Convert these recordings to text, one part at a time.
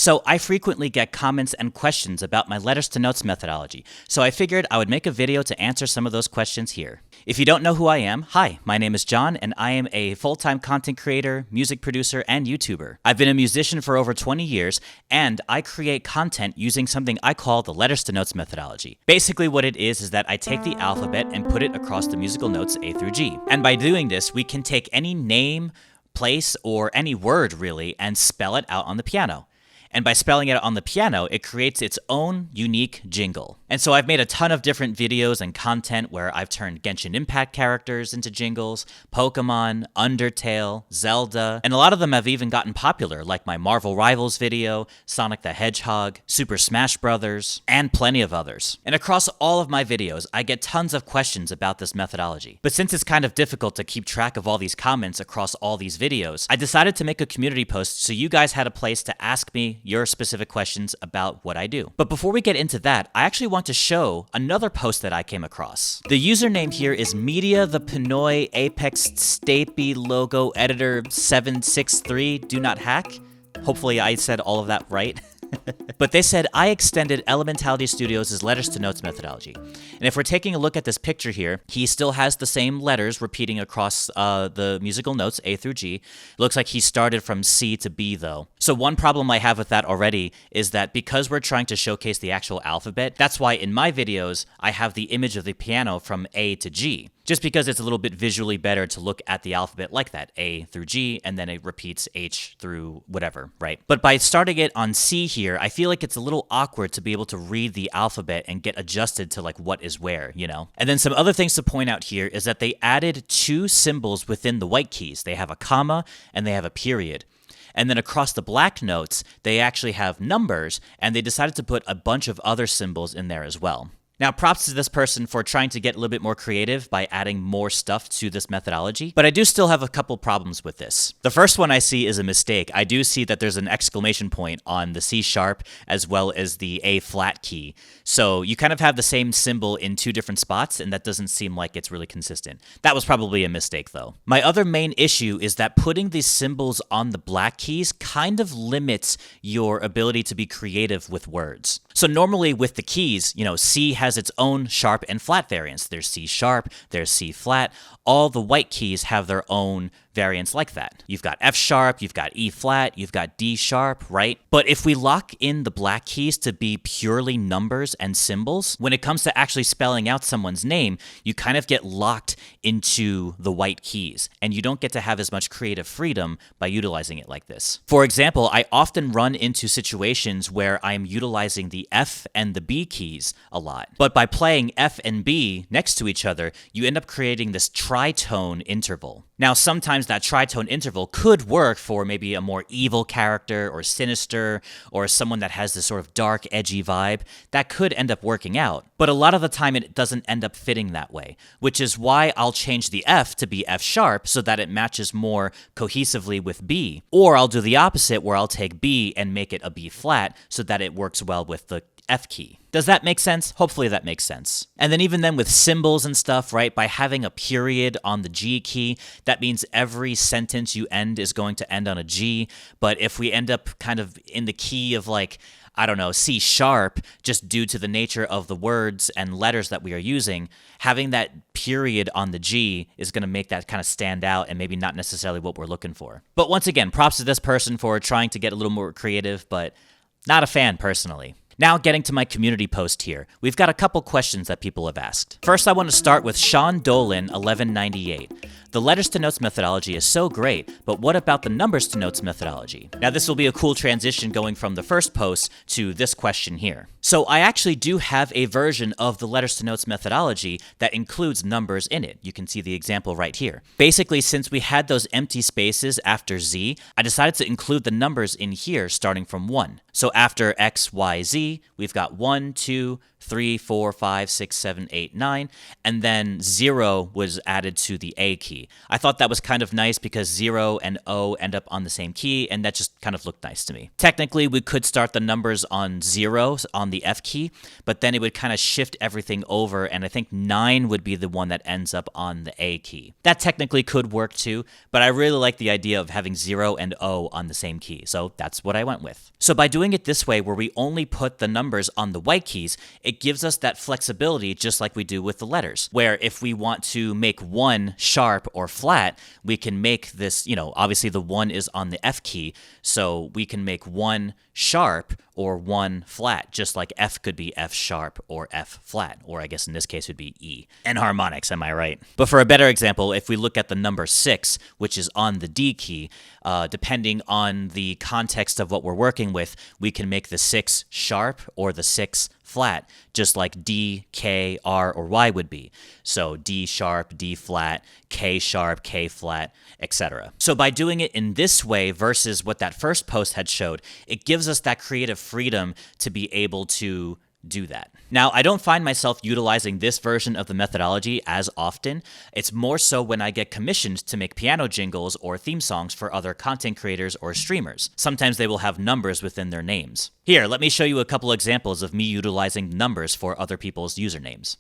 So I frequently get comments and questions about my letters to notes methodology, so I figured I would make a video to answer some of those questions here. If you don't know who I am, hi, my name is John, and I am a full-time content creator, music producer, and YouTuber. I've been a musician for over 20 years, and I create content using something I call the letters to notes methodology. Basically what it is that I take the alphabet and put it across the musical notes A through G. And by doing this, we can take any name, place, or any word really, and spell it out on the piano. And by spelling it on the piano, it creates its own unique jingle. And so I've made a ton of different videos and content where I've turned Genshin Impact characters into jingles, Pokemon, Undertale, Zelda, and a lot of them have even gotten popular, like my Marvel Rivals video, Sonic the Hedgehog, Super Smash Bros., and plenty of others. And across all of my videos, I get tons of questions about this methodology. But since it's kind of difficult to keep track of all these comments across all these videos, I decided to make a community post so you guys had a place to ask me your specific questions about what I do. But before we get into that, I actually want to show another post that I came across. The username here is Media the Pinoy Apex Stapy Logo Editor 763 Do Not Hack. Hopefully I said all of that right. But they said, I extended Elementality Studios' letters to notes methodology. And if we're taking a look at this picture here, he still has the same letters repeating across the musical notes A through G. It looks like he started from C to B though. So one problem I have with that already is that because we're trying to showcase the actual alphabet, that's why in my videos, I have the image of the piano from A to G. Just because it's a little bit visually better to look at the alphabet like that, A through G, and then it repeats H through whatever, right? But by starting it on C here, I feel like it's a little awkward to be able to read the alphabet and get adjusted to like what is where, you know? And then some other things to point out here is that they added two symbols within the white keys. They have a comma and they have a period. And then across the black notes, they actually have numbers, and they decided to put a bunch of other symbols in there as well. Now, props to this person for trying to get a little bit more creative by adding more stuff to this methodology, but I do still have a couple problems with this. The first one I see is a mistake. I do see that there's an exclamation point on the C sharp as well as the A flat key. So you kind of have the same symbol in two different spots, and that doesn't seem like it's really consistent. That was probably a mistake though. My other main issue is that putting these symbols on the black keys kind of limits your ability to be creative with words. So normally with the keys, you know, C has its own sharp and flat variants. There's C sharp, there's C flat. All the white keys have their own variants like that. You've got F sharp, you've got E flat, you've got D sharp, right? But if we lock in the black keys to be purely numbers and symbols, when it comes to actually spelling out someone's name, you kind of get locked into the white keys, and you don't get to have as much creative freedom by utilizing it like this. For example, I often run into situations where I'm utilizing the F and the B keys a lot. But by playing F and B next to each other, you end up creating this tritone interval. Now, sometimes that tritone interval could work for maybe a more evil character or sinister or someone that has this sort of dark, edgy vibe. That could end up working out. But a lot of the time, it doesn't end up fitting that way, which is why I'll change the F to be F sharp so that it matches more cohesively with B. Or I'll do the opposite where I'll take B and make it a B flat so that it works well with the F key. Does that make sense? Hopefully that makes sense. And then even then with symbols and stuff, right, by having a period on the G key, that means every sentence you end is going to end on a G. But if we end up kind of in the key of like, I don't know, C sharp, just due to the nature of the words and letters that we are using, having that period on the G is going to make that kind of stand out and maybe not necessarily what we're looking for. But once again, props to this person for trying to get a little more creative, but not a fan personally. Now getting to my community post here, we've got a couple questions that people have asked. First, I want to start with Sean Dolan 1198. The letters to notes methodology is so great, but what about the numbers to notes methodology? Now this will be a cool transition going from the first post to this question here. So I actually do have a version of the letters to notes methodology that includes numbers in it. You can see the example right here. Basically, since we had those empty spaces after Z, I decided to include the numbers in here starting from 1. So after X, Y, Z, we've got 1, 2, 3, 4, 5, 6, 7, 8, 9, and then 0 was added to the A key. I thought that was kind of nice because 0 and O end up on the same key, and that just kind of looked nice to me. Technically, we could start the numbers on 0 on the F key, but then it would kind of shift everything over, and I think 9 would be the one that ends up on the A key. That technically could work too, but I really like the idea of having 0 and O on the same key, so that's what I went with. So by doing it this way, where we only put the numbers on the white keys, it gives us that flexibility just like we do with the letters, where if we want to make 1 sharp or flat, we can make this, obviously the 1 is on the F key, so we can make 1 sharp or 1 flat, just like F could be F sharp or F flat, or I guess in this case would be E. And harmonics, am I right? But for a better example, if we look at the number 6, which is on the D key, depending on the context of what we're working with, we can make the 6 sharp or the 6 flat, just like D, K, R, or Y would be. So D sharp, D flat, K sharp, K flat, etc. So by doing it in this way versus what that first post had showed, it gives us that creative freedom to be able to do that. Now, I don't find myself utilizing this version of the methodology as often. It's more so when I get commissioned to make piano jingles or theme songs for other content creators or streamers. Sometimes they will have numbers within their names. Here, let me show you a couple examples of me utilizing numbers for other people's usernames.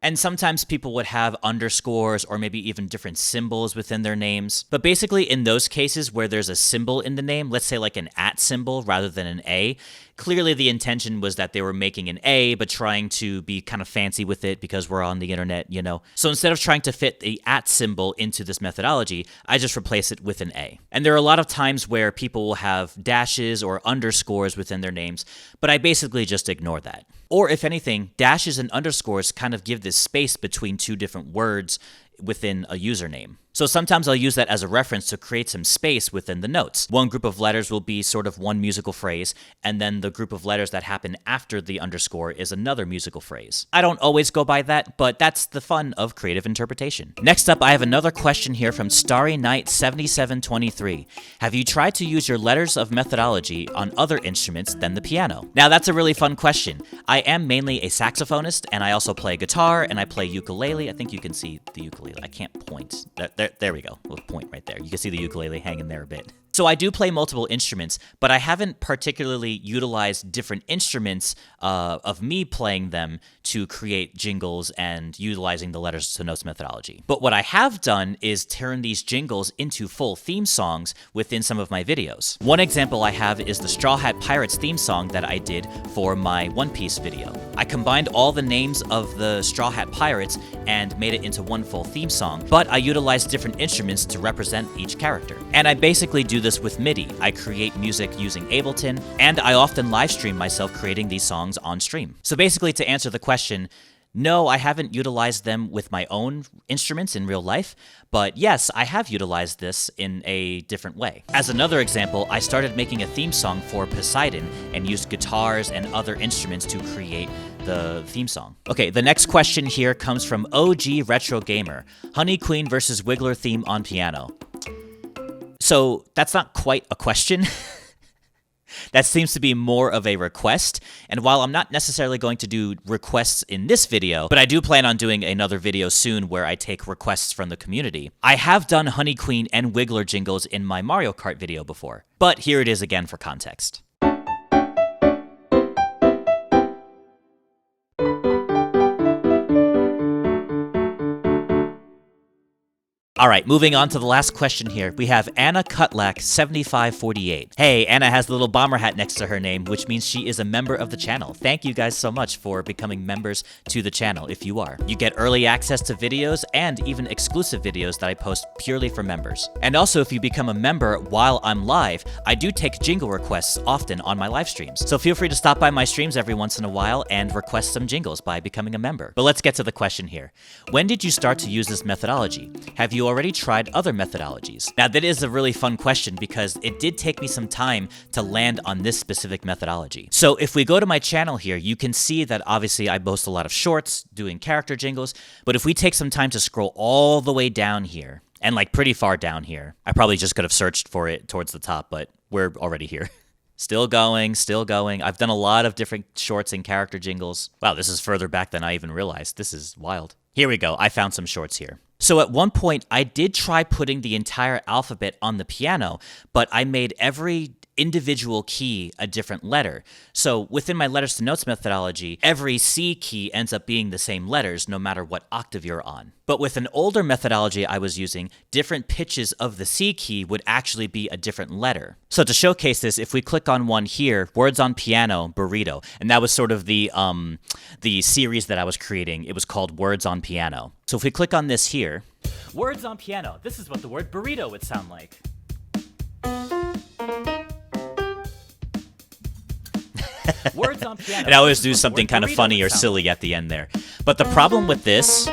And sometimes people would have underscores or maybe even different symbols within their names. But basically in those cases where there's a symbol in the name, let's say like an @ symbol rather than an A, clearly the intention was that they were making an A but trying to be kind of fancy with it because we're on the internet, So instead of trying to fit the @ symbol into this methodology, I just replace it with an A. And there are a lot of times where people will have dashes or underscores within their names, but I basically just ignore that. Or if anything, dashes and underscores kind of give this space between two different words within a username. So sometimes I'll use that as a reference to create some space within the notes. One group of letters will be sort of one musical phrase, and then the group of letters that happen after the underscore is another musical phrase. I don't always go by that, but that's the fun of creative interpretation. Next up, I have another question here from Starry Night 7723. Have you tried to use your letters of methodology on other instruments than the piano? Now that's a really fun question. I am mainly a saxophonist, and I also play guitar, and I play ukulele. I think you can see the ukulele. I can't point. There we go. We'll point right there. You can see the ukulele hanging there a bit. So I do play multiple instruments, but I haven't particularly utilized different instruments of me playing them to create jingles and utilizing the letters to notes methodology. But what I have done is turn these jingles into full theme songs within some of my videos. One example I have is the Straw Hat Pirates theme song that I did for my One Piece video. I combined all the names of the Straw Hat Pirates and made it into one full theme song, but I utilized different instruments to represent each character. And I basically do this with MIDI. I create music using Ableton, and I often live stream myself creating these songs on stream. So basically, to answer the question, no, I haven't utilized them with my own instruments in real life, but yes, I have utilized this in a different way. As another example, I started making a theme song for Poseidon and used guitars and other instruments to create the theme song. Okay, the next question here comes from OG Retro Gamer. Honey Queen versus Wiggler theme on piano. So that's not quite a question. That seems to be more of a request, and while I'm not necessarily going to do requests in this video, but I do plan on doing another video soon where I take requests from the community. I have done Honey Queen and Wiggler jingles in my Mario Kart video before, but here it is again for context. All right, moving on to the last question here. We have Anna Cutlak 7548. Hey, Anna has the little bomber hat next to her name, which means she is a member of the channel. Thank you guys so much for becoming members to the channel if you are. You get early access to videos and even exclusive videos that I post purely for members. And also, if you become a member while I'm live, I do take jingle requests often on my live streams. So feel free to stop by my streams every once in a while and request some jingles by becoming a member. But let's get to the question here. When did you start to use this methodology? Have you already tried other methodologies? Now, that is a really fun question because it did take me some time to land on this specific methodology. So if we go to my channel here, you can see that obviously I post a lot of shorts doing character jingles, but if we take some time to scroll all the way down here, and like pretty far down here, I probably just could have searched for it towards the top, but we're already here. Still going, still going. I've done a lot of different shorts and character jingles. Wow, this is further back than I even realized. This is wild. Here we go. I found some shorts here. So at one point, I did try putting the entire alphabet on the piano, but I made every individual key a different letter. So within my letters to notes methodology, every C key ends up being the same letters no matter what octave you're on. But with an older methodology I was using, different pitches of the C key would actually be a different letter. So to showcase this, if we click on one here, Words on Piano, Burrito, and that was sort of the series that I was creating. It was called Words on Piano. So if we click on this here, Words on Piano, this is what the word burrito would sound like. Words on piano. And I always do something kind of funny or silly at the end there. But the problem with this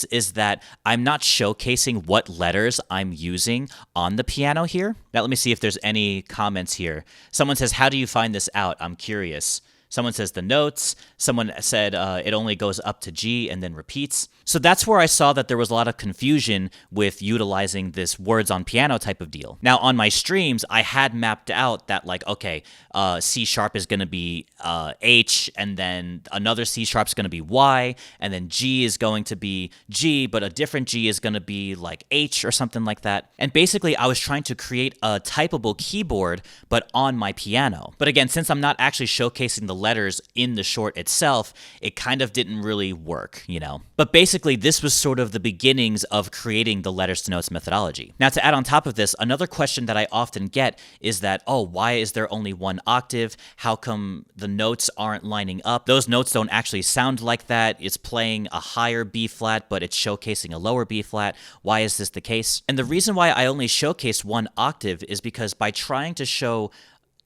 is that I'm not showcasing what letters I'm using on the piano here. Now let me see if there's any comments here. Someone says, how do you find this out? I'm curious. Someone says the notes. Someone said it only goes up to G and then repeats. So that's where I saw that there was a lot of confusion with utilizing this words on piano type of deal. Now on my streams, I had mapped out that like, okay, C sharp is going to be H, and then another C sharp is going to be Y, and then G is going to be G, but a different G is going to be like H or something like that. And basically I was trying to create a typable keyboard, but on my piano. But again, since I'm not actually showcasing the letters in the short itself, it kind of didn't really work, you know. But basically, this was sort of the beginnings of creating the letters to notes methodology. Now, to add on top of this, another question that I often get is that, oh, why is there only one octave? How come the notes aren't lining up? Those notes don't actually sound like that. It's playing a higher B flat, but it's showcasing a lower B flat. Why is this the case? And the reason why I only showcase one octave is because by trying to show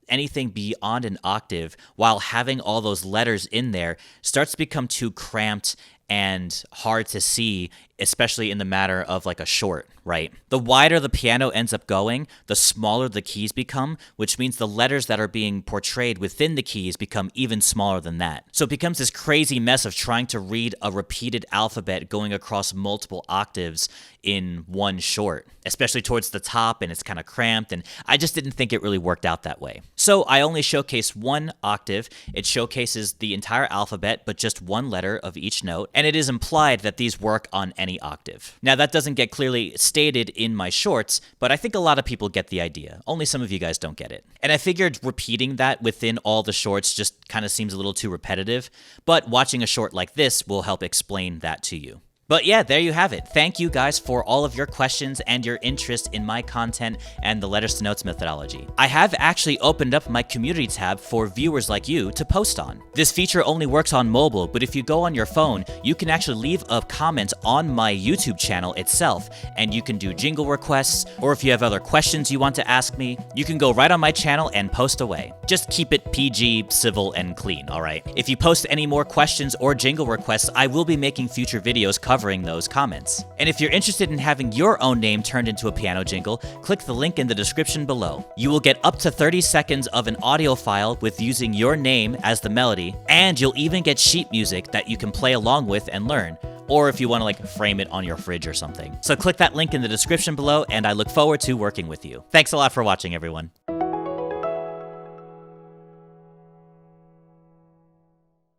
anything beyond an octave while having all those letters in there starts to become too cramped and hard to see, especially in the matter of like a short, right? The wider the piano ends up going, the smaller the keys become, which means the letters that are being portrayed within the keys become even smaller than that. So it becomes this crazy mess of trying to read a repeated alphabet going across multiple octaves in one short, especially towards the top, and it's kind of cramped, and I just didn't think it really worked out that way. So I only showcase one octave. It showcases the entire alphabet, but just one letter of each note, and it is implied that these work on any octave. Now, that doesn't get clearly stated in my shorts, but I think a lot of people get the idea. Only some of you guys don't get it. And I figured repeating that within all the shorts just kind of seems a little too repetitive, but watching a short like this will help explain that to you. But yeah, there you have it. Thank you guys for all of your questions and your interest in my content and the letters to notes methodology. I have actually opened up my community tab for viewers like you to post on. This feature only works on mobile, but if you go on your phone, you can actually leave a comment on my YouTube channel itself, and you can do jingle requests, or if you have other questions you want to ask me, you can go right on my channel and post away. Just keep it PG, civil, and clean, alright? If you post any more questions or jingle requests, I will be making future videos covering those comments. And if you're interested in having your own name turned into a piano jingle, click the link in the description below. You will get up to 30 seconds of an audio file with using your name as the melody, and you'll even get sheet music that you can play along with and learn, or if you want to like frame it on your fridge or something. So click that link in the description below, and I look forward to working with you. Thanks a lot for watching, everyone.